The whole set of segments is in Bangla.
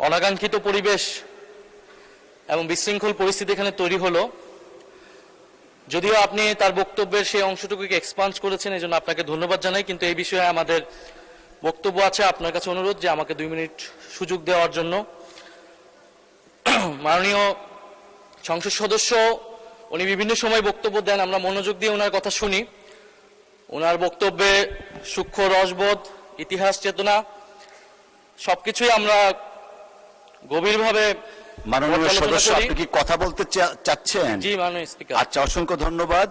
অনাকাঙ্ক্ষিত পরিবেশ এবং বিশৃঙ্খল পরিস্থিতি এখানে তৈরি হলো। যদিও আপনি তার বক্তব্যের সেই অংশটুকুকে এক্সপান্স করেছেন, এই জন্য আপনাকে ধন্যবাদ জানাই, কিন্তু এই বিষয়ে আমাদের বক্তব্য আছে। আপনার কাছে অনুরোধ যে আমাকে 2 মিনিট সুযোগ দেওয়ার জন্য। মাননীয় সংসদ সদস্য উনি বিভিন্ন সময় বক্তব্য দেন, আমরা মনোযোগ দিয়ে ওনার কথা শুনি। ওনার বক্তব্যে সূক্ষ্ম রসবোধ, ইতিহাস চেতনা সবকিছুই আমরা গভীরভাবে। মাননীয় সদস্য, আপনি কি কথা বলতে চাচ্ছেন? জি মাননীয় স্পিকার। আচ্ছা, অসংখ্য ধন্যবাদ।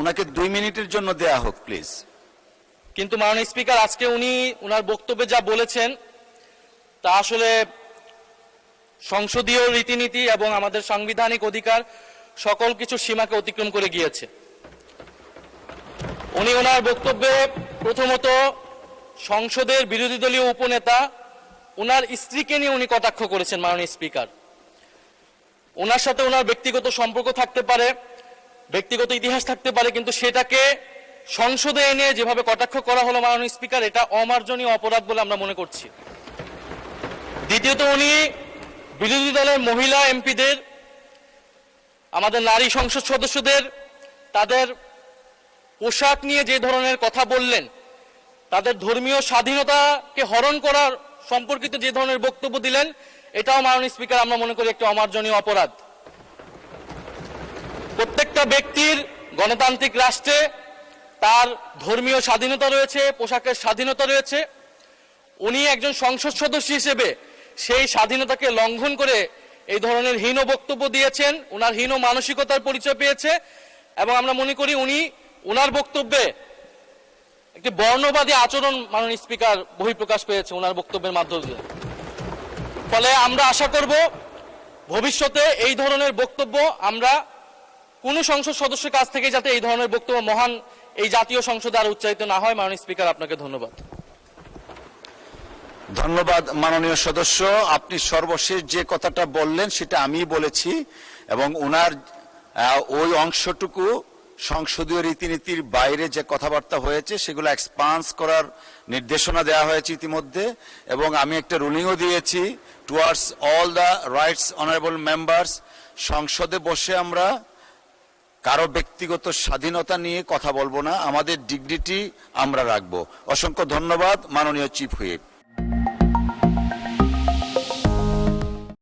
ওনাকে 2 মিনিটের জন্য দেয়া হোক প্লিজ। কিন্তু মাননীয় স্পিকার, আজকে উনি ওনার বক্তব্যে যা বলেছেন তা আসলে সংসদীয় রীতিনীতি এবং আমাদের সাংবিধানিক অধিকার সকল কিছু সীমাকে অতিক্রম করে গিয়েছে। উনি ওনার বক্তব্যে প্রথমত সংসদের বিরোধী দলীয় উপনেতা ওনার স্ত্রীকে নিয়ে উনি কটাক্ষ করেছেন। মাননীয় স্পিকার, ওনার সাথে ওনার ব্যক্তিগত সম্পর্ক থাকতে পারে, ব্যক্তিগত ইতিহাস থাকতে পারে, কিন্তু সেটাকে সংসদে এনে যেভাবে কটাক্ষ করা হলো মাননীয় স্পিকার, এটা অমার্জনীয় অপরাধ বলে আমরা মনে করছি। দ্বিতীয়ত, উনি বিরোধী দলের মহিলা এমপিদের, আমাদের নারী সংসদ সদস্যদের তাদের পোশাক নিয়ে যে ধরনের কথা বললেন, তাদের ধর্মীয় স্বাধীনতাকে হরণ করার সম্পর্কিত যে ধরনের বক্তব্য দিলেন, এটাও মাননীয় স্পিকার আমরা মনে করি একটি অমার্জনীয় অপরাধ। প্রত্যেকটা ব্যক্তির গণতান্ত্রিক রাষ্ট্রে তার ধর্মীয় স্বাধীনতা রয়েছে, পোশাকের স্বাধীনতা রয়েছে। উনি একজন সংসদ সদস্য হিসেবে সেই স্বাধীনতাকে লঙ্ঘন করে এই ধরনের হীন বক্তব্য দিয়েছেন, ওনার হীন মানসিকতার পরিচয় পেয়েছে। এবং আমরা মনে করি উনি ওনার বক্তব্যে একটি বর্ণবাদী আচরণ মাননীয় স্পিকার বহিঃপ্রকাশ পেয়েছে ওনার বক্তব্যের মাধ্যমে। ফলে আমরা আশা করব ভবিষ্যতে এই ধরনের বক্তব্য আমরা কোন সংসদ সদস্যের কাছ থেকে যাতে এই ধরনের বক্তব্য মহান এই জাতীয় সংসদে আর উচ্চারিত না হয়। মাননীয় স্পিকার, আপনাকে ধন্যবাদ। ধন্যবাদ মাননীয় সদস্য। আপনি সর্বশেষ যে কথাটা বললেন সেটা আমি বলেছি, এবং ওনার ওই অংশটুকু সংসদীয় রীতিনীতির বাইরে যে কথাবার্তা হয়েছে সেগুলো এক্সপান্স করার নির্দেশনা দেওয়া হয়েছে ইতিমধ্যে, এবং আমি একটা রুলিংও দিয়েছি towards all the rights honourable members. সংসদে বসে আমরা কারো ব্যক্তিগত স্বাধীনতা নিয়ে কথা বলবো না, আমাদের ডিগনিটি আমরা রাখবো। অসংখ্য ধন্যবাদ মাননীয় চিফ হুইপ।